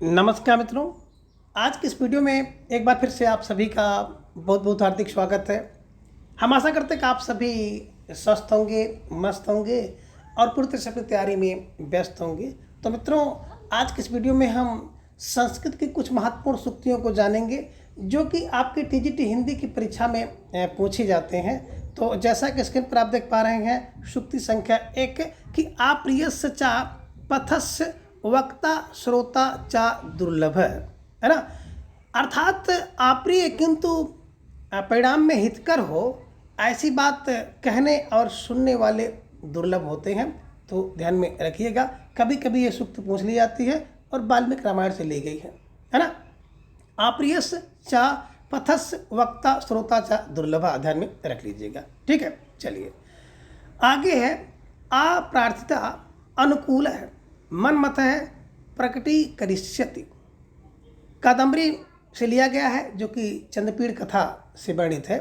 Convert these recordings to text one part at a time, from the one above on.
नमस्कार मित्रों। आज की इस वीडियो में एक बार फिर से आप सभी का बहुत बहुत हार्दिक स्वागत है। हम आशा करते हैं कि आप सभी स्वस्थ होंगे, मस्त होंगे और पूरी तरह से अपनी तैयारी में व्यस्त होंगे। तो मित्रों, आज की इस वीडियो में हम संस्कृत की कुछ महत्वपूर्ण सूक्तियों को जानेंगे जो कि आपकी टीजीटी हिंदी की परीक्षा में पूछे जाते हैं। तो जैसा कि स्क्रीन पर आप देख पा रहे हैं, सूक्ति संख्या 1 कि अप्रियस्य च पथस्य वक्ता श्रोता चा दुर्लभ, है ना। अर्थात अप्रिय किंतु परिणाम में हितकर हो, ऐसी बात कहने और सुनने वाले दुर्लभ होते हैं। तो ध्यान में रखिएगा, कभी कभी ये सूक्त पूछ ली जाती है और वाल्मीकि रामायण से ली गई है ना। अप्रियस चा पथस वक्ता श्रोता चा दुर्लभ, ध्यान में रख लीजिएगा। ठीक है, चलिए आगे है। अप्रार्थिता अनुकूल है, मन मत है प्रकटी करिष्यति, कादम्बरी से लिया गया है जो कि चंद्रपीड़ कथा से वर्णित है।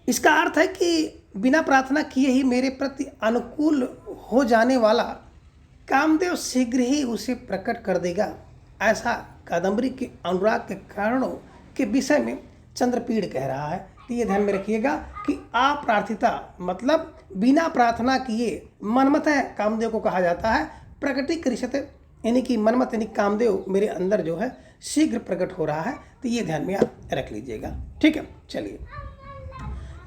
इसका अर्थ है कि बिना प्रार्थना किए ही मेरे प्रति अनुकूल हो जाने वाला कामदेव शीघ्र ही उसे प्रकट कर देगा। ऐसा कादम्बरी के अनुराग के कारणों के विषय में चंद्रपीड़ कह रहा है। तो ये ध्यान में रखिएगा कि अप्रार्थिता मतलब बिना प्रार्थना किए, मनमत है कामदेव को कहा जाता है। प्रकटी करिष्यते यानी कि मनमत यानी कामदेव मेरे अंदर जो है शीघ्र प्रकट हो रहा है। तो ये ध्यान में आप रख लीजिएगा। ठीक है, चलिए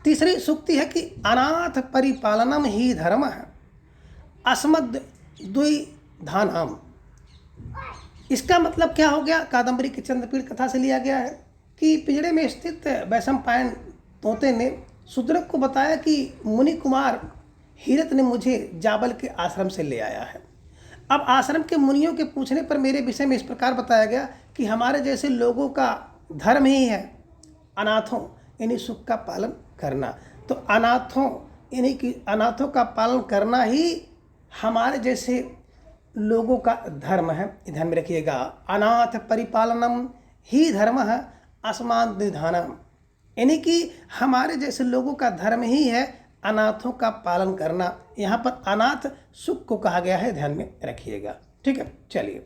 तीसरी सूक्ति है कि अनाथ परिपालनम ही धर्म है अस्मद् द्विधानाम। इसका मतलब क्या हो गया? कादम्बरी की चंद्रपीड़ कथा से लिया गया है कि पिंजड़े में स्थित वैशंपायन तोते ने शूद्रक को बताया कि मुनि कुमार हीरत ने मुझे जाबल के आश्रम से ले आया है। अब आश्रम के मुनियों के पूछने पर मेरे विषय में इस प्रकार बताया गया कि हमारे जैसे लोगों का धर्म ही है अनाथों यानी सुख का पालन करना। तो अनाथों यानी कि अनाथों का पालन करना ही हमारे जैसे लोगों का धर्म है। ध्यान में रखिएगा, अनाथ परिपालनम ही धर्म है अस्माद् द्विधानम, यानी कि हमारे जैसे लोगों का धर्म ही है अनाथों का पालन करना। यहाँ पर अनाथ सुख को कहा गया है, ध्यान में रखिएगा। ठीक है, चलिए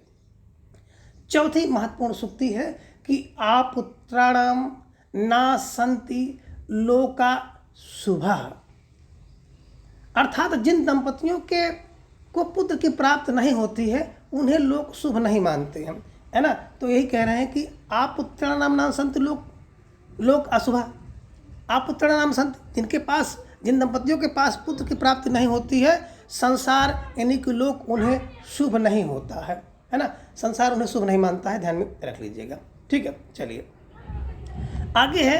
चौथी महत्वपूर्ण सूक्ति है कि आपुत्राणाम ना संति लोका शुभा। अर्थात जिन दंपतियों के को पुत्र की प्राप्त नहीं होती है उन्हें लोग शुभ नहीं मानते हैं, है ना। तो यही कह रहे हैं कि आपुत्राणाम ना संति लोक अशुभा। आपुत्राणाम संति जिन दंपतियों के पास पुत्र की प्राप्ति नहीं होती है, संसार यानी कि लोग उन्हें शुभ नहीं होता है ना। संसार उन्हें शुभ नहीं मानता है, ध्यान में रख लीजिएगा। ठीक है, चलिए आगे है।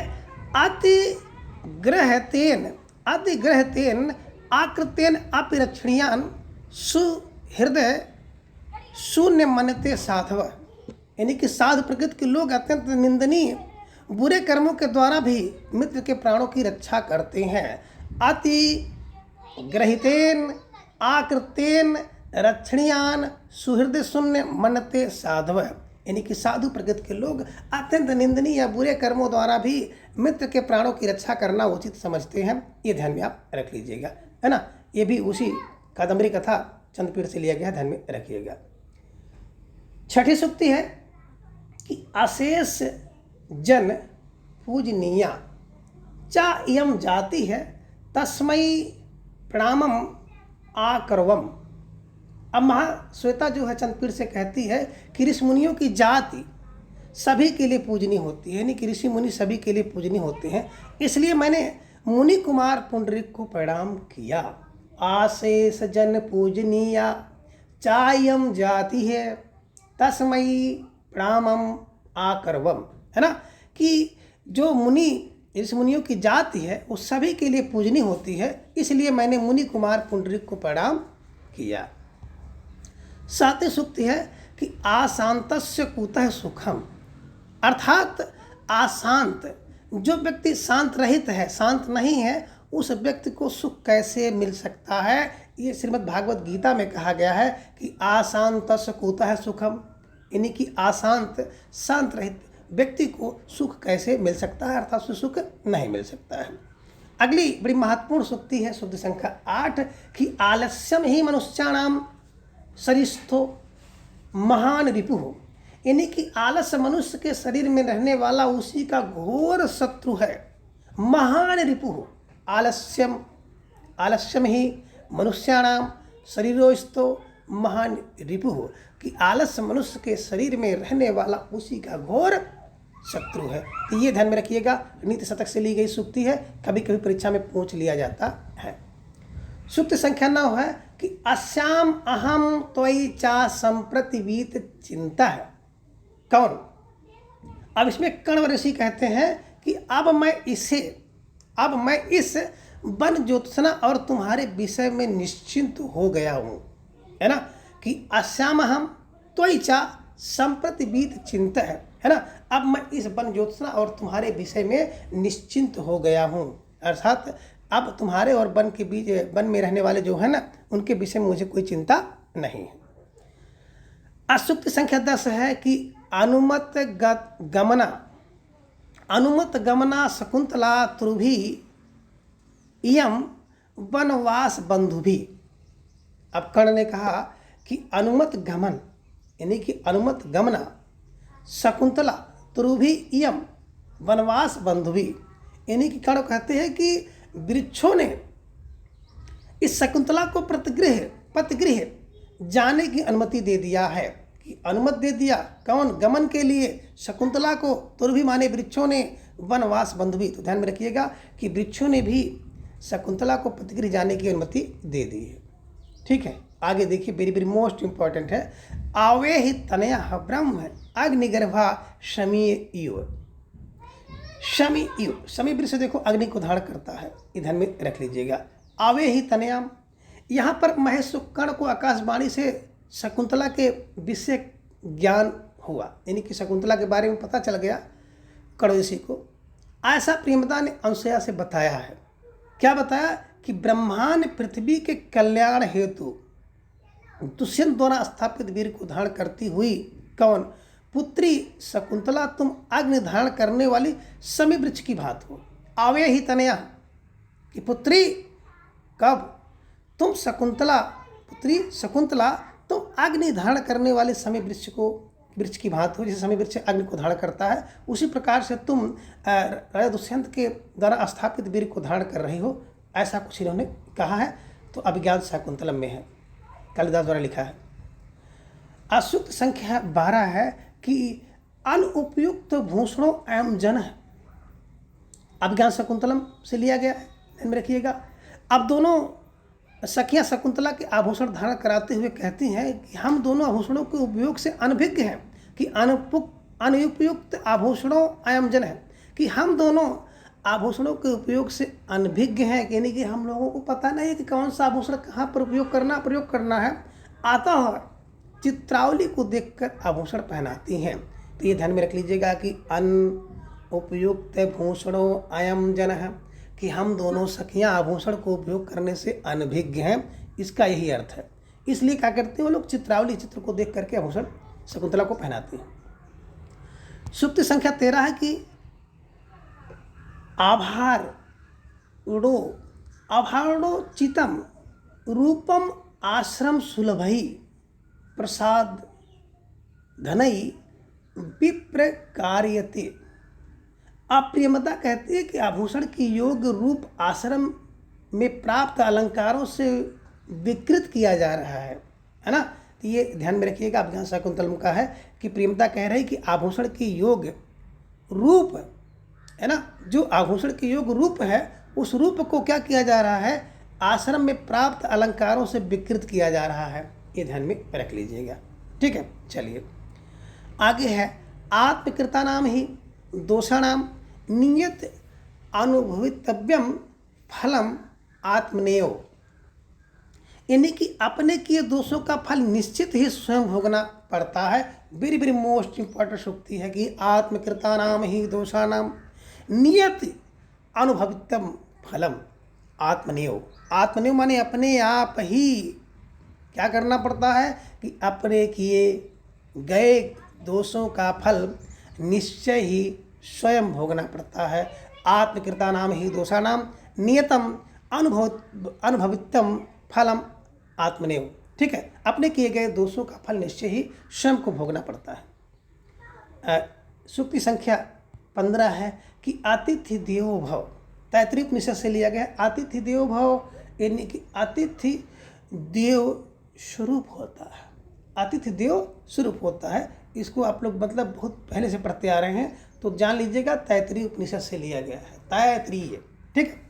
अतिग्रहतेन आकृतेन अपिरक्षणीयान सुहृदय शून्य मनते साधव, यानी कि साधु प्रकृति के लोग अत्यंत निंदनीय बुरे कर्मों के द्वारा भी मित्र के प्राणों की रक्षा करते हैं। अति ग्रहितेन आकृतेन रक्षणीयान सुहृदय शून्य मनते साधव, यानी कि साधु प्रकृति के लोग अत्यंत निंदनीय या बुरे कर्मों द्वारा भी मित्र के प्राणों की रक्षा करना उचित समझते हैं। ये ध्यान में आप रख लीजिएगा, है ना। ये भी उसी कादम्बरी कथा चंद्रपीड़ से लिया गया, ध्यान में रखिएगा। छठी सूक्ति है कि अशेष जन पूजनीया चा इयम जाति है तस्मयी प्रणामम आकरवम। अब महाश्वेता जो है चंद्रपीड़ से कहती है कि ऋषि मुनियों की जाति सभी के लिए पूजनीय होती है, यानी कि ऋषि मुनि सभी के लिए पूजनीय होते हैं, इसलिए मैंने मुनि कुमार पुंडरीक को प्रणाम किया। आशेष जन पूजनीया चायम जाति है तस्मयी प्रणामम आकरवम, है ना। कि जो ऋषि मुनियों की जाति है वो सभी के लिए पूजनीय होती है, इसलिए मैंने मुनि कुमार पुंडरीक को प्रणाम किया। सातवीं सूक्ति है कि आशांतस्य कुतः सुखम। अर्थात अशांत जो व्यक्ति शांत रहित है, शांत नहीं है, उस व्यक्ति को सुख कैसे मिल सकता है। ये श्रीमद् भागवत गीता में कहा गया है कि आशांतस्य कुतः सुखम, यानी कि अशांत शांत रहित व्यक्ति को सुख कैसे मिल सकता है, अर्थात उसे सुख नहीं मिल सकता है। अगली बड़ी महत्वपूर्ण सूक्ति है सूक्ति संख्या 8 कि आलस्यम ही मनुष्याणाम सरिस्थो महान रिपु हो, यानी कि आलस मनुष्य के शरीर में रहने वाला उसी का घोर शत्रु है, महान रिपुः। आलस्यम ही मनुष्याणाम शरीरोस्तो महान रिपुः, कि आलस्य मनुष्य के शरीर में रहने वाला उसी का घोर शत्रु है। तो ये ध्यान में रखिएगा, नीति शतक से ली गई सूक्ति है, कभी कभी परीक्षा में पूछ लिया जाता है। सूक्ति संख्या 9 है कि अस्याम अहम त्वयि चा संप्रतिवीत चिंता है। कौन? अब इसमें कण्व ऋषि कहते हैं कि अब मैं इस वन ज्योत्सना और तुम्हारे विषय में निश्चिंत हो गया हूँ, है ना, कि अस्याम हम त्वयि चा संप्रतिवीत चिंता है ना। अब मैं इस वन ज्योत्सना और तुम्हारे विषय में निश्चिंत हो गया हूँ, अर्थात अब तुम्हारे और वन के बीच, वन में रहने वाले जो है ना, उनके विषय में मुझे कोई चिंता नहीं है। सूक्ति संख्या 10 है कि अनुमत गमना शकुंतला त्रुभि इयम वनवास बंधुभि। अब कर्ण ने कहा कि अनुमत गमन यानी कि अनुमत गमना शकुंतला त्रुभि इयम वनवास बंधुभि, यानी कि कर्ण कहते हैं कि वृक्षों ने इस शकुंतला को पतिगृह जाने की अनुमति दे दिया है, कि अनुमति दे दिया। कौन? गमन के लिए शकुंतला को। तुर्भि माने वृक्षों ने, वनवास बंधुभि। तो ध्यान में रखिएगा कि वृक्षों ने भी शकुंतला को पतिगृह जाने की अनुमति दे दी है। ठीक है, आगे देखिए, वेरी वेरी मोस्ट इंपॉर्टेंट है। आवे ही तनया ब्रह्म अग्निगर्भा शमी वृक्ष देखो अग्नि को धारण करता है, ये ध्यान में रख लीजिएगा। आवे ही तनयाम, यहाँ पर महेश कर्ण को आकाशवाणी से शकुंतला के विषय ज्ञान हुआ, यानी कि शकुंतला के बारे में पता चल गया कर्ण ऋषि को। ऐसा प्रेमदा ने अनुसया से बताया है। क्या बताया? कि ब्रह्मांड पृथ्वी के कल्याण हेतु दुष्यंत द्वारा स्थापित वीर को धारण करती हुई कौन? पुत्री शकुंतला तुम अग्नि धारण करने वाली शमी वृक्ष की भांति हो। आवे ही तनया कि पुत्री, कब? तुम पुत्री शकुंतला तुम अग्नि धारण करने वाले शमी वृक्ष की भांति हो। जैसे शमी वृक्ष अग्नि को धारण करता है, उसी प्रकार से तुम राजा दुष्यंत के द्वारा स्थापित वीर को धारण कर रही हो, ऐसा कुछ इन्होंने कहा है। तो अभिज्ञान शाकुंतलम में है, कालिदास द्वारा लिखा है। सूक्त संख्या 12 है कि अनुपयुक्त भूषणों एवं जन है। अभिज्ञान शाकुंतलम से लिया गया है, ध्यान में रखिएगा। अब दोनों सखियां शकुंतला के आभूषण धारण कराते हुए कहती हैं कि हम दोनों आभूषणों के उपयोग से अनभिज्ञ हैं, कि अनुपयुक्त आभूषणों एवं जन है, कि हम दोनों आभूषणों के उपयोग से अनभिज्ञ हैं, यानी कि हम लोगों को पता नहीं है कि कौन सा आभूषण कहाँ पर प्रयोग करना है। अतः चित्रावली को देखकर आभूषण पहनाती हैं। तो ये ध्यान में रख लीजिएगा कि अनुपयुक्त भूषणों अयम जन है, कि हम दोनों सखियां आभूषण को उपयोग करने से अनभिज्ञ हैं, इसका यही अर्थ है। इसलिए क्या करते हैं वो लोग? चित्रावली चित्र को देख करके आभूषण शकुंतला को पहनाते हैं। सूक्ति संख्या 13 है कि आभारणो चितम रूपम आश्रम सुलभई प्रसाद धनई विप्र कार्यते। अप्रियमता कहती है कि आभूषण की योग रूप आश्रम में प्राप्त अलंकारों से विकृत किया जा रहा है ना। तो ये ध्यान में रखिएगा। अभिज्ञान शाकुंतलम का है कि प्रियमता कह रही कि आभूषण की योग रूप है ना, जो आभूषण की योग रूप है, उस रूप को क्या किया जा रहा है? आश्रम में प्राप्त अलंकारों से विकृत किया जा रहा है। ये ध्यान में रख लीजिएगा। ठीक है, चलिए आगे है। आत्मकृता नाम ही दोषाणाम नियत अनुभवितव्यम फलम आत्मनेयो, यानी कि अपने किए दोषों का फल निश्चित ही स्वयं भोगना पड़ता है। वेरी वेरी मोस्ट इंपॉर्टेंट सूक्ति है कि आत्मकृता नाम ही दोषाणाम नियत अनुभवितम फलम आत्मनेयो। आत्मनेयो माने अपने आप ही क्या करना पड़ता है? कि अपने किए गए दोषों का फल निश्चय ही स्वयं भोगना पड़ता है। आत्मकृता नाम ही दोषानाम नियतम अनुभवितम फलम आत्मनेयो। ठीक है, अपने किए गए दोषों का फल निश्चय ही स्वयं को भोगना पड़ता है। सूक्ति संख्या 15 है कि आतिथ्य देवो भव। तैत्तिरीय उपनिषद से लिया गया। आतिथ्य देवो भव यानी कि आतिथ्य देव स्वरूप होता है। आतिथ्य देव स्वरूप होता है। इसको आप लोग मतलब बहुत पहले से पढ़ते आ रहे हैं, तो जान लीजिएगा तैत्तिरीय उपनिषद से लिया गया है, तैत्तिरीय। ठीक है।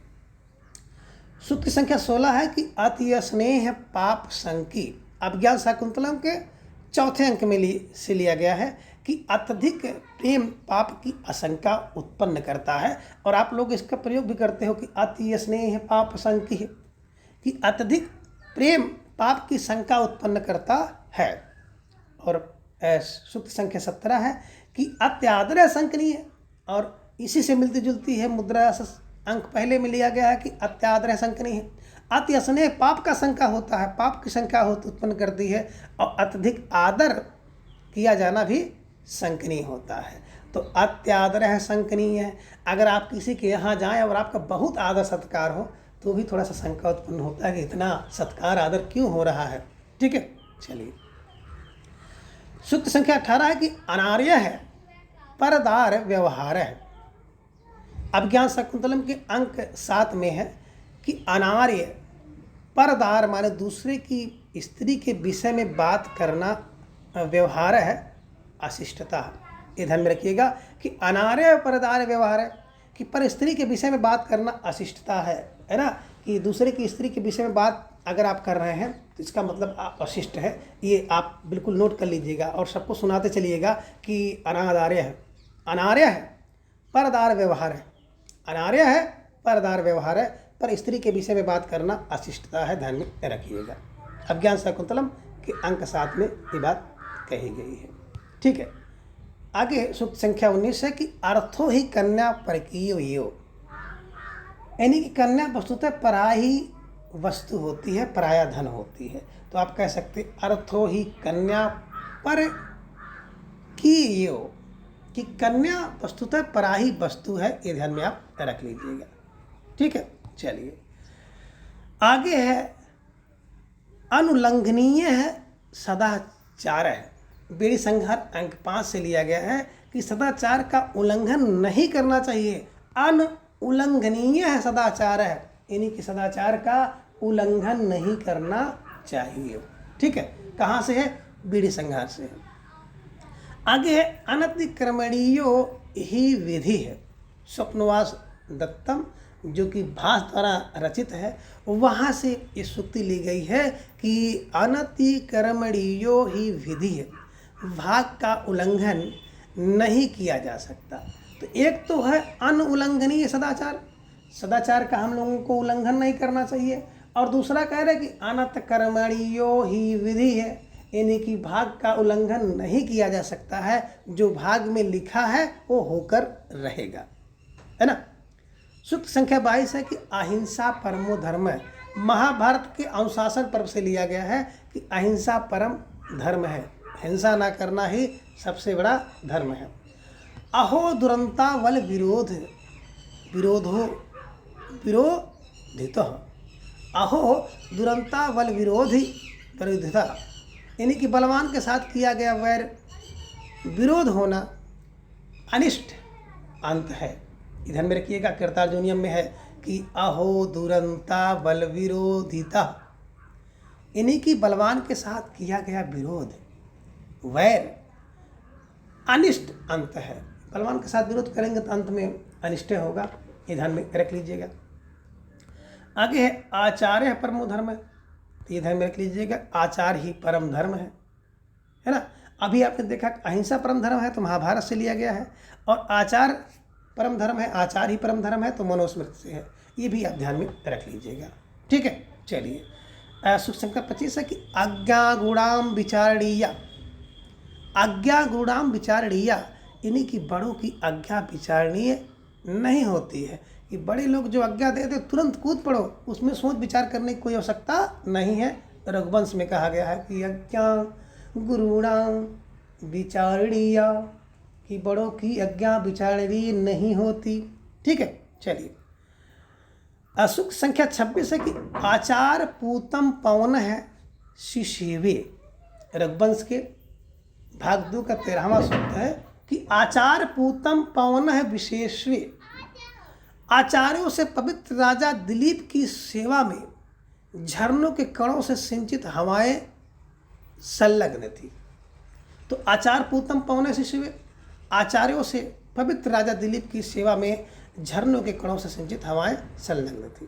सूक्ति संख्या 16 है कि अति स्नेह पाप संकी। अभिज्ञान शाकुंतलम के चौथे अंक में से लिया गया है कि अत्यधिक प्रेम पाप की आशंका उत्पन्न करता है। और आप लोग इसका प्रयोग भी करते हो कि अति स्नेह पाप संकी, कि अत्यधिक प्रेम पाप की शंका उत्पन्न करता है। और सूक्ति संख्या 17 है कि अत्यादर शंकनीय, और इसी से मिलती जुलती है मुद्रा अंक पहले में लिया गया है कि अत्यादर शंकनीय। अति स्नेह पाप का शंका होता है, पाप की शंका उत्पन्न करती है, और अत्यधिक आदर किया जाना भी शंकनीय होता है। तो अत्यादर है शंकनीय है। अगर आप किसी के यहाँ जाएं और आपका बहुत आदर सत्कार हो तो भी थोड़ा सा शंका उत्पन्न होता है कि इतना सत्कार आदर क्यों हो रहा है। ठीक है, चलिए। सूक्ति संख्या 18 है कि अनार्य है परदार व्यवहार है। अभिज्ञान शाकुंतलम के अंक 7 में है कि अनार्य परदार माने दूसरे की स्त्री के विषय में बात करना व्यवहार है, अशिष्टता। ये ध्यान में रखिएगा कि अनार्य परदार व्यवहार है, कि पर स्त्री के विषय में बात करना अशिष्टता है ना। कि दूसरे की स्त्री के विषय में बात अगर आप कर रहे हैं तो इसका मतलब आप अशिष्ट है। ये आप बिल्कुल नोट कर लीजिएगा और सबको सुनाते चलिएगा कि अनार्य है, अनार्य है परदार व्यवहार है, अनार्य है परदार व्यवहार है, पर स्त्री के विषय में बात करना अशिष्टता है। ध्यान में रखिएगा। अभिज्ञान शाकुंतलम के अंक 7 में ये बात कही गई है। ठीक है। आगे सूक्ति संख्या 19 है कि अर्थो ही कन्या परकीयो यो, यानी कि कन्या वस्तुतः पराई वस्तु होती है, पराया धन होती है। तो आप कह सकते अर्थो ही कन्या पर की यो, कि कन्या वस्तुतः पराई वस्तु है। ये ध्यान में आप रख लीजिएगा। ठीक है, चलिए। आगे है अनुल्लंघनीय है सदाचार है। बेड़ी संहार अंक 5 से लिया गया है कि सदाचार का उल्लंघन नहीं करना चाहिए। अनुल्लंघनीय है सदाचार है, यानी कि सदाचार का उल्लंघन नहीं करना चाहिए। ठीक है। कहाँ से है? बीड़ी संहार से है। आगे है अनतिक्रमणीयो ही विधि है। स्वप्नवास दत्तम जो कि भास द्वारा रचित है, वहाँ से ये सूक्ति ली गई है कि अनतिक्रमणीयो ही विधि है, भाग का उल्लंघन नहीं किया जा सकता। तो एक तो है अनुल्लंघनीय सदाचार, सदाचार का हम लोगों को उल्लंघन नहीं करना चाहिए, और दूसरा कह रहे कि अनतिक्रमणीयो ही विधि है, यानी कि भाग का उल्लंघन नहीं किया जा सकता है। जो भाग में लिखा है वो होकर रहेगा, है ना। सूक्ति संख्या 22 है कि अहिंसा परमो धर्म है। महाभारत के अनुशासन पर्व से लिया गया है कि अहिंसा परम धर्म है, हिंसा ना करना ही सबसे बड़ा धर्म है। अहो दुरंता वल विरोध विरोधो विरोधित, अहो दुरंता वल विरोधी विरोधिता, यानी कि बलवान के साथ किया गया वैर विरोध होना अनिष्ट अंत है। ध्यान में रखिएगा। कीर्तार्जुनियम में है कि अहो दुरंता बल विरोधिता, यानी कि बलवान के साथ किया गया विरोध वैर अनिष्ट अंत है। बलवान के साथ विरोध करेंगे तो अंत में अनिष्ट होगा। ये ध्यान में रख लीजिएगा। आगे है आचार्य परमो धर्म है। तो ये ध्यान में रख लीजिएगा, आचार ही परम धर्म है ना। अभी आपने देखा अहिंसा परम धर्म है तो महाभारत से लिया गया है, और आचार परम धर्म है, आचार ही परम धर्म है तो मनुस्मृति से है। ये भी आप ध्यान में रख लीजिएगा। ठीक है, चलिए। सूक्ति संख्या 25 है कि आज्ञा गुणाम विचारणीया, आज्ञा गुणाम विचारणीया, यानी कि बड़ों की आज्ञा विचारणीय नहीं होती है। कि बड़े लोग जो आज्ञा देते तुरंत कूद पड़ो, उसमें सोच विचार करने की कोई आवश्यकता नहीं है। रघुवंश में कहा गया है कि आज्ञा गुरुणाम विचारणीया, कि बड़ों की आज्ञा विचारणीय नहीं होती। ठीक है, चलिए। सूक्ति संख्या 26 है कि आचार पूतम पवन है शिशिवे। रघुवंश के भाग 2 का 13वां सूक्त है कि आचार्य पूतम पवन है विशेषवे, आचार्यों से पवित्र राजा दिलीप की सेवा में झरनों के कणों से सिंचित हवाएं संलग्न थी। तो आचार्य पूतम पवन शिष्य, आचार्यों से पवित्र राजा दिलीप की सेवा में झरनों के कणों से सिंचित हवाएं संलग्न थी।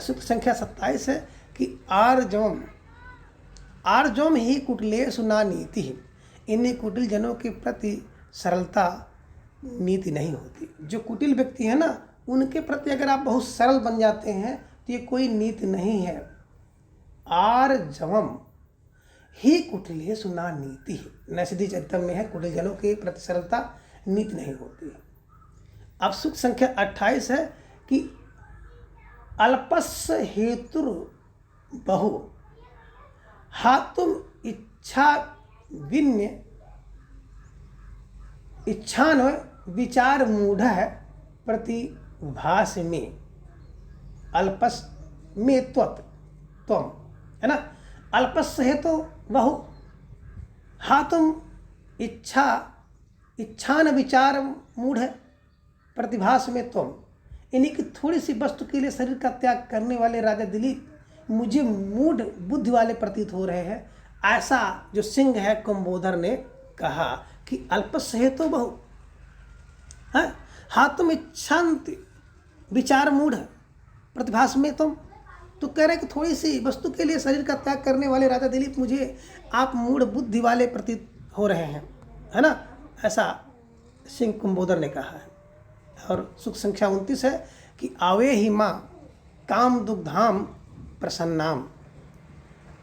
सूत्र संख्या 27 है कि आर्जोम ही कुटिलेषु ना नीति, इन्हीं कुटिल जनों के प्रति सरलता नीति नहीं होती। जो कुटिल व्यक्ति है ना, उनके प्रति अगर आप बहुत सरल बन जाते हैं तो ये कोई नीति नहीं है। आर्जवम ही कुटिलेषु ना नीति, नैषधि चरितम में है, कुटिल जनों के प्रति सरलता नीति नहीं होती है। अब सूक्त संख्या 28 है कि अल्पस्य हेतुर बहु हातुम इच्छा विन्य इच्छान विचार मूढ़ प्रतिभास में, अल्पस में त्वम है ना, अल्पस्य हेतु बहु हातुम इच्छान विचार मूढ़ प्रतिभास में त्वम, इन्हीं की थोड़ी सी वस्तु के लिए शरीर का त्याग करने वाले राजा दिलीप मुझे मूढ़ बुद्धि वाले प्रतीत हो रहे हैं। ऐसा जो सिंह है कुंभोदर ने कहा कि अल्पस्य हेतु बहु है, हातुम इच्छांति विचार मूढ़ प्रतिभास में तुम, तो कह रहे कि थोड़ी सी वस्तु के लिए शरीर का त्याग करने वाले राजा दिलीप मुझे आप मूढ़ बुद्धि वाले प्रतीत हो रहे हैं, है ना, ऐसा सिंह कुंभोदर ने कहा है। और सूक्त संख्या 29 है कि आवे ही माँ काम दुग्धाम प्रसन्नाम।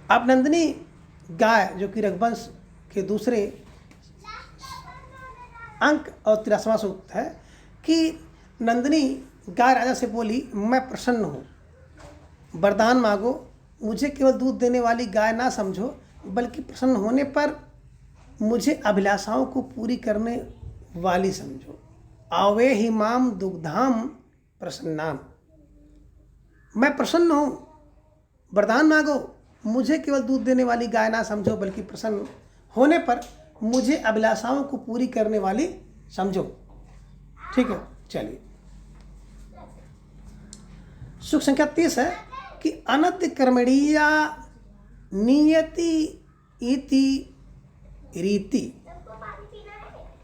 अब नंदिनी गाय, जो कि रघुवंश के दूसरे अंक और 83वां सूक्त है कि नंदिनी गाय राजा से बोली, मैं प्रसन्न हूँ, वरदान मांगो, मुझे केवल दूध देने वाली गाय ना समझो, बल्कि प्रसन्न होने पर मुझे अभिलाषाओं को पूरी करने वाली समझो। आवे ही माम दुग्धाम प्रसन्नाम, मैं प्रसन्न हूँ, वरदान मांगो, मुझे केवल दूध देने वाली गाय ना समझो, बल्कि प्रसन्न होने पर मुझे अभिलाषाओं को पूरी करने वाली समझो। ठीक है, चलिए। सूक्त संख्या 30 है कि अनति कर्मणीया नियति इति रीति।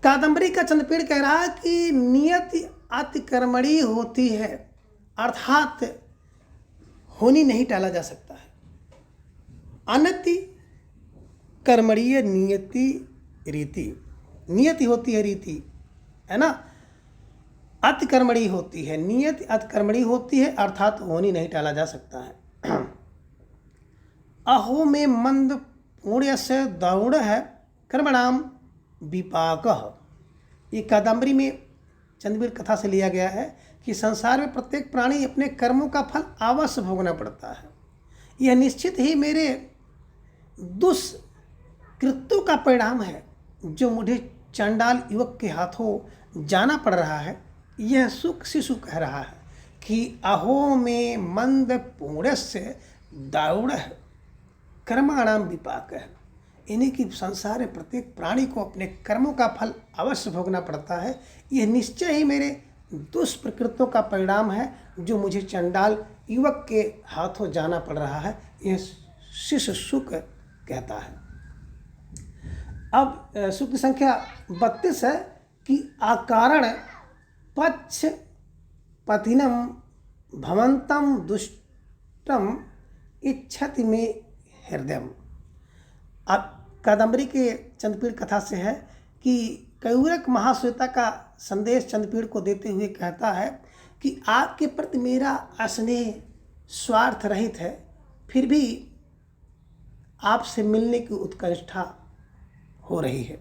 कादम्बरी का चंद्रपेड़ कह रहा है कि नियति अति कर्मणी होती है, अर्थात होनी नहीं टाला जा सकता है। अनति कर्मणीय नियति रीति, नियति होती है रीति, है ना, अति कर्मणी होती है, नियति अति कर्मणी होती है, अर्थात होनी नहीं टाला जा सकता है। अहो में मंद पुण्य से दौड़ है कर्मणाम विपाक। ये कादम्बरी में चंद्रवीर कथा से लिया गया है कि संसार में प्रत्येक प्राणी अपने कर्मों का फल अवश्य भोगना पड़ता है। यह निश्चित ही मेरे दुष्कृत्यों का परिणाम है जो मुझे चंडाल युवक के हाथों जाना पड़ रहा है। यह सुख शिशु कह रहा है कि अहो में मंद पुण्य से दौड़ है कर्माणाम विपाक है। इन्हीं की संसार में प्रत्येक प्राणी को अपने कर्मों का फल अवश्य भोगना पड़ता है। यह निश्चय ही मेरे दुष्प्रकृतों का परिणाम है जो मुझे चंडाल युवक के हाथों जाना पड़ रहा है। यह शिष्य शुक कहता है। अब सूक्त संख्या 32 है कि अकारण पक्ष पतिनम भवंतम दुष्टम इच्छति में हृदयम। अब कादम्बरी के चंद्रपीड़ कथा से है कि कयूरक महाश्वेता का संदेश चंद्रपीड़ को देते हुए कहता है कि आपके प्रति मेरा स्नेह स्वार्थ रहित है, फिर भी आपसे मिलने की उत्कंठा हो रही है।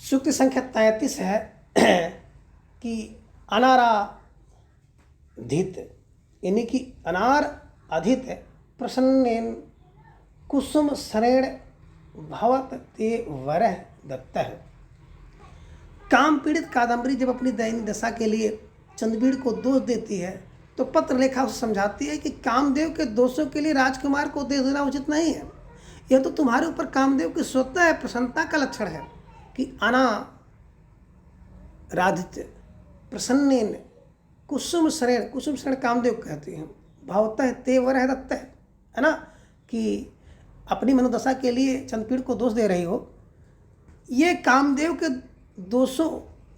सूक्त संख्या 33 है कि अनाराधित, यानी कि अनार अधित प्रसन्नेन कुसुम शरेण भवत ते वरह दत्त है। काम पीड़ित कादम्बरी जब अपनी दैनिक दशा के लिए चंद्रवीर को दोष देती है तो पत्र लेखा उसे समझाती है कि कामदेव के दोषों के लिए राजकुमार को दोष देना उचित नहीं है। यह तो तुम्हारे ऊपर कामदेव की स्वतः प्रसन्नता का लक्षण है। कि अना राधित प्रसन्नेन कुसुम शरण कामदेव कहते हैं, भावतः ते वर दत्त है ना, कि अपनी मनोदशा के लिए चंद्रपीड़ को दोष दे रही हो। ये कामदेव के दोषों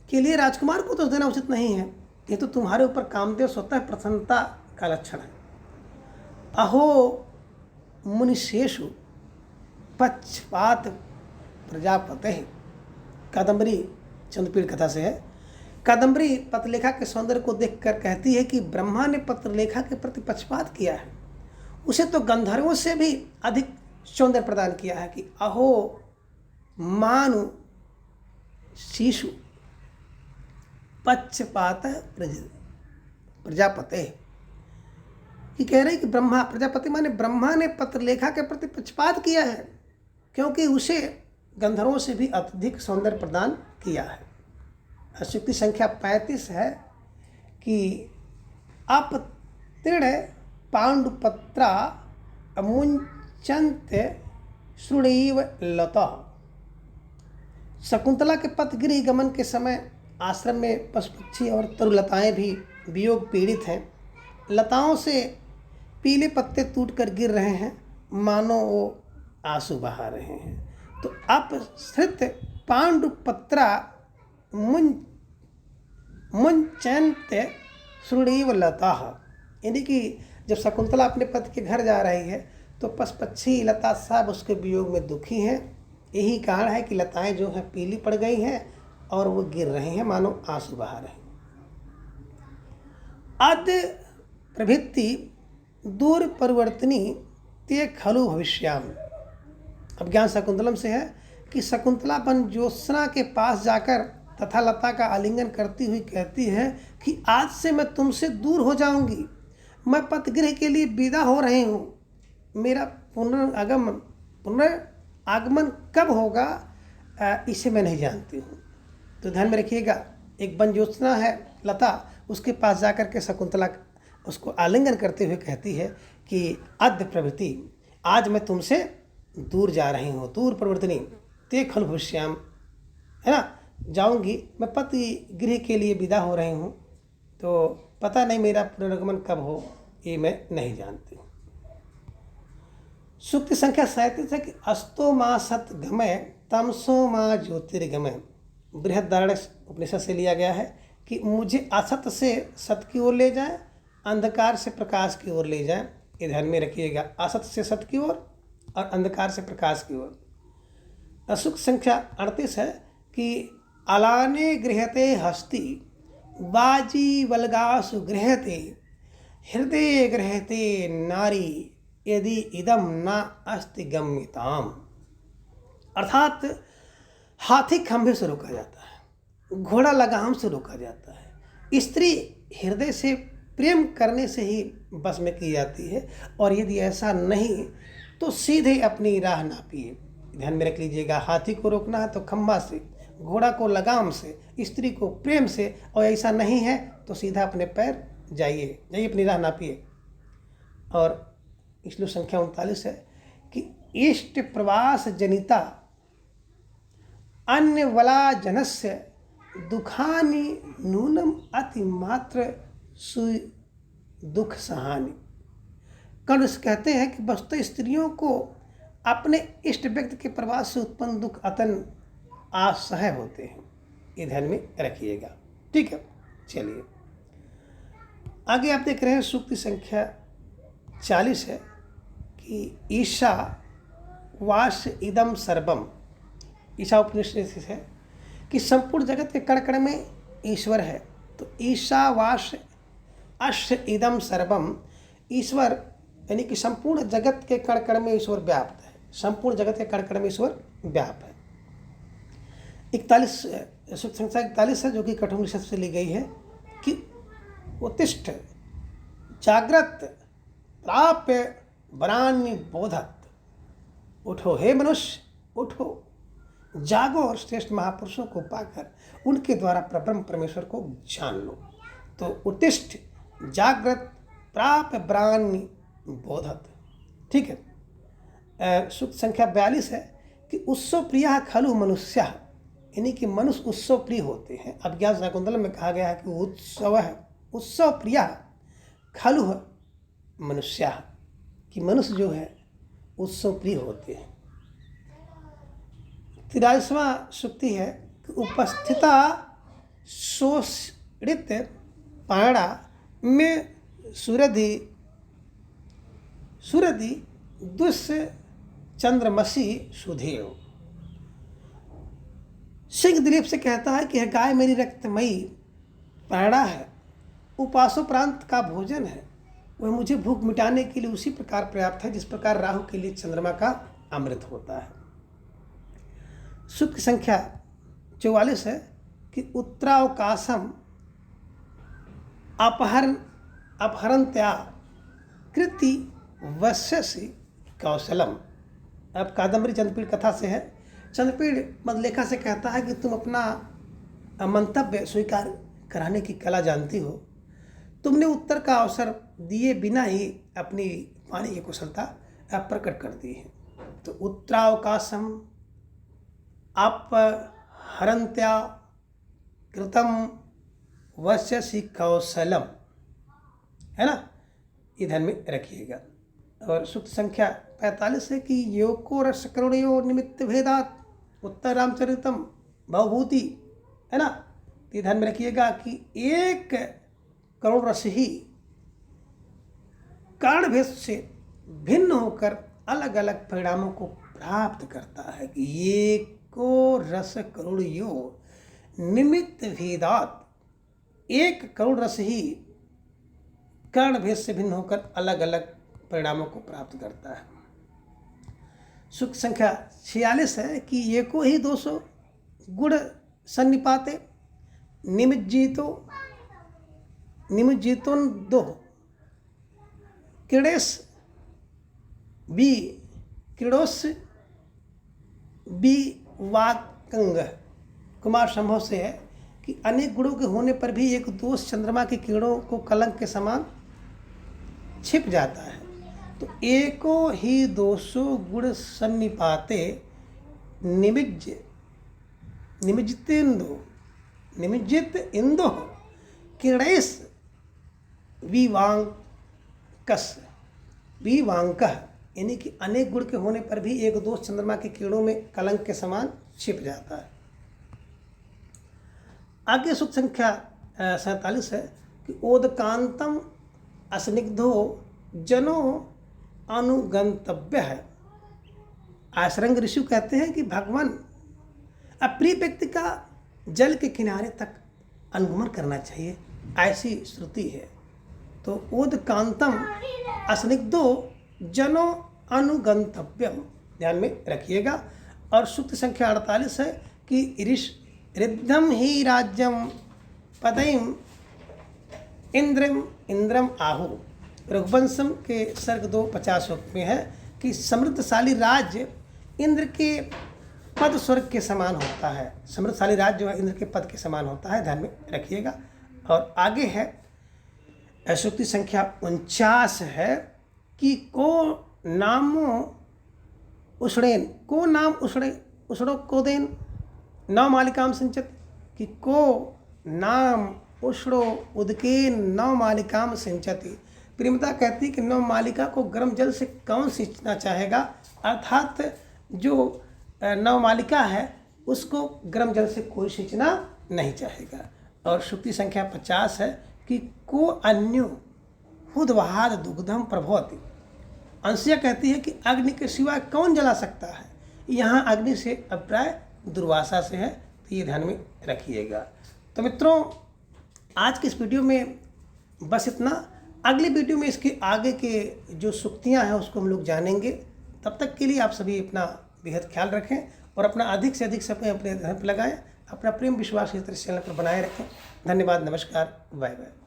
के लिए राजकुमार को दोष देना उचित नहीं है, ये तो तुम्हारे ऊपर कामदेव स्वतः प्रसन्नता का लक्षण है। अहो मुनिशेषु पक्षपात प्रजापते, कादम्बरी चंद्रपीड़ कथा से है। कादम्बरी पत्रलेखा के सौंदर्य को देखकर कहती है कि ब्रह्मा ने पत्रलेखा के प्रति पक्षपात किया है, उसे तो गंधर्वों से भी अधिक सौंदर्य प्रदान किया है। कि अहो मानु शिशु पक्षपात प्रजापते, कि कह रहे कि ब्रह्मा, प्रजापति माने ब्रह्मा ने पत्रलेखा के प्रति पक्षपात किया है, क्योंकि उसे गंधर्वों से भी अत्यधिक सौंदर्य प्रदान किया है। सूक्ति संख्या 35 है कि अपतीर्ण पांडुपत्रा मुंचन्त श्रुणीव लता। शकुंतला के पथगृह गमन के समय आश्रम में पशु पक्षी और तरुलताएँ भी वियोग पीड़ित हैं। लताओं से पीले पत्ते टूटकर गिर रहे हैं, मानो वो आंसू बहा रहे हैं। तो अपसृत पांडुपत्रा मुंचन्त श्रुणीव लता, यानी कि जब शकुंतला अपने पति के घर जा रही है तो पशु पक्षी लता सब उसके वियोग में दुखी हैं। यही कारण है कि लताएं जो हैं पीली पड़ गई हैं और वो गिर रहे हैं, मानो आंसू बहा रहे हैं। आद्य प्रभृति दूर परिवर्तनी ते खलु भविष्याम। अब ज्ञान शकुंतलम से है कि शकुंतला बन ज्योत्सना के पास जाकर तथा लता का आलिंगन करती हुई कहती है कि आज से मैं तुमसे दूर हो जाऊंगी, मैं पतगृह के लिए विदा हो रही हूँ। मेरा पुनर्आगमन कब होगा इसे मैं नहीं जानती हूँ। तो ध्यान में रखिएगा, एक बन ज्योत्सना है लता, उसके पास जाकर के शकुंतला उसको आलिंगन करते हुए कहती है कि अद्य प्रभृति, आज मैं तुमसे दूर जा रही हूँ। दूर परिवर्तनी ते खलु भविष्याम, है ना, जाऊंगी, मैं पति गृह के लिए विदा हो रही हूँ, तो पता नहीं मेरा पुनर्गमन कब हो, ये मैं नहीं जानती हूँ। सूक्ति संख्या 37 है कि अस्तो माँ सत गमय तमसो माँ ज्योतिर्गमय। बृहदारण्यक उपनिषद से लिया गया है कि मुझे असत से सत की ओर ले जाए, अंधकार से प्रकाश की ओर ले जाए। ये ध्यान में रखिएगा, असत से सत की ओर और अंधकार से प्रकाश की ओर। सूक्ति संख्या 38 है कि अलाने गृहते हस्ति बाजी वल्गासु गृहते हृदय गृहते नारी यदि इदम न अस्ति गम्यताम। अर्थात हाथी खंभे से रोका जाता है, घोड़ा लगाम से रोका जाता है, स्त्री हृदय से प्रेम करने से ही बस में की जाती है, और यदि ऐसा नहीं तो सीधे अपनी राह नापिए। ध्यान में रख लीजिएगा, हाथी को रोकना है तो खंभा से, घोड़ा को लगाम से, स्त्री को प्रेम से, और ऐसा नहीं है तो सीधा अपने पैर जाइए अपनी राह नापिए। और श्लोक संख्या 39 है कि इष्ट प्रवास जनिता अन्य वला जनस्य दुखानि नूनम अति मात्र सु दुख सहानी। कर्ण कहते हैं कि वस्तु स्त्रियों को अपने इष्ट व्यक्ति के प्रवास से उत्पन्न दुख अतन असह्य होते हैं, ये ध्यान में रखिएगा। ठीक है, चलिए आगे आप देख रहे हैं सूक्ति संख्या 40 है कि ईशा वाश इदम सर्वम। ईशा उपनिषद है कि संपूर्ण जगत के कण कण में ईश्वर है। तो ईशा वाश अश इदम सर्वम, ईश्वर यानी कि संपूर्ण जगत के कण कण में ईश्वर व्याप्त है, संपूर्ण जगत के कण कण में ईश्वर व्याप्त है। 41 संख्या 41 है जो कि कठोपनिषद से ली गई है कि उत्तिष्ठ जागृत प्राप्य वरान्य बोधत। उठो हे मनुष्य, उठो, जागो और श्रेष्ठ महापुरुषों को पाकर उनके द्वारा परब्रह्म परमेश्वर को जान लो। तो उत्तिष्ठ जागृत प्राप्य वरान्य बोधत। ठीक है। सूक्त संख्या 42 है कि उत्सव प्रिया खलु मनुष्य यानी कि मनुष्य उत्सव प्रिय होते हैं। अभिज्ञान शाकुंतलम में कहा गया है कि उत्सव प्रिय खलु मनुष्या, कि मनुष्य जो है उत्सव प्रिय होते हैं। 43वां सूक्ति है कि उपस्थिता शोषित पाणा में सुरधि दुष्य चंद्रमसी सुधेव। सिंह दिलीप से कहता है कि यह गाय मेरी रक्तमयी प्राणा है, उपासोपरांत का भोजन है, वह मुझे भूख मिटाने के लिए उसी प्रकार पर्याप्त है जिस प्रकार राहु के लिए चंद्रमा का अमृत होता है। सूक्ति संख्या 44 है कि उत्तरावकाशम अपहरंत्या कृति वश्यसी कौशलम। अब कादम्बरी चंद्रपीड़ कथा से है। चंद्रपीड़ मदलेखा से कहता है कि तुम अपना मंतव्य स्वीकार कराने की कला जानती हो, तुमने उत्तर का अवसर दिए बिना ही अपनी वाणी की कुशलता प्रकट कर दी है। तो उत्तरावकाशम अपहरंत्या कृतम वश्यसी कौशलम, है ना, ये ध्यान में रखिएगा। और सूक्त संख्या 45 है कि योको रस करुणयो निमित्त भेदात उत्तर रामचरितम भवभूति, है ना, ये ध्यान में रखिएगा कि एक करुण रस ही कारण भेद से भिन्न होकर अलग अलग परिणामों को प्राप्त करता है। कि एको रस करुणयो निमित्त भेदात, एक करुण रस ही कर्ण भेद से भिन्न होकर अलग अलग परिणामों को प्राप्त करता है। सूक्त संख्या 46 है कि ये को ही 200 गुण सन्निपाते निमज्जितोन दो क्रीडोस बी वाकंग। कुमार संभव से है कि अनेक गुणों के होने पर भी एक दोष चंद्रमा के किरणों को कलंक के समान छिप जाता है। तो एको ही 200 गुण सन्निपाते निमज्जित इंदो किरणेश विवांक, यानी कि अनेक गुण के होने पर भी एक दोष चंद्रमा के किरणों में कलंक के समान छिप जाता है। आगे सूक्त संख्या 47 है कि ओदकांतम असनिग्धो जनो अनुगंतव्य है। आश्रंग ऋषि कहते हैं कि भगवान अप्रिय व्यक्ति का जल के किनारे तक अनुगमन करना चाहिए, ऐसी श्रुति है। तो ओदकांतम असनिग्धो जनो अनुगंतव्यम, ध्यान में रखिएगा। और सूक्त संख्या 48 है कि रिद्धम ही राज्यम पदयम इंद्रम आहु। रघुवंशम के सर्ग 2:50 में है कि समृद्धशाली राज्य इंद्र के पद स्वर्ग के समान होता है। समृद्धशाली राज्य जो है इंद्र के पद के समान होता है, ध्यान में रखिएगा। और आगे है सूक्ति संख्या 49 है कि को नाम उसड़ो को देन नव मालिकाम संचत, कि को नाम उषड़ो उदके नव मालिकाम सिंचती। प्रेमता कहती कि नव मालिका को गर्म जल से कौन सींचना चाहेगा, अर्थात जो नव मालिका है उसको गर्म जल से कोई सींचना नहीं चाहेगा। और सूक्ति संख्या 50 है कि को अन्यो हुदवहाद दुग्धम प्रभवति। अंशिया कहती है कि अग्नि के सिवा कौन जला सकता है। यहाँ अग्नि से अभिप्राय दुर्वासा से है, तो ये ध्यान में रखिएगा। तो मित्रों, आज के इस वीडियो में बस इतना। अगले वीडियो में इसके आगे के जो सूक्तियाँ हैं उसको हम लोग जानेंगे। तब तक के लिए आप सभी अपना बेहद ख्याल रखें और अपना अधिक से अधिक समय अपने धर्म पर लगाएं। अपना प्रेम विश्वास इस तरह चैनल पर बनाए रखें। धन्यवाद, नमस्कार, बाय बाय।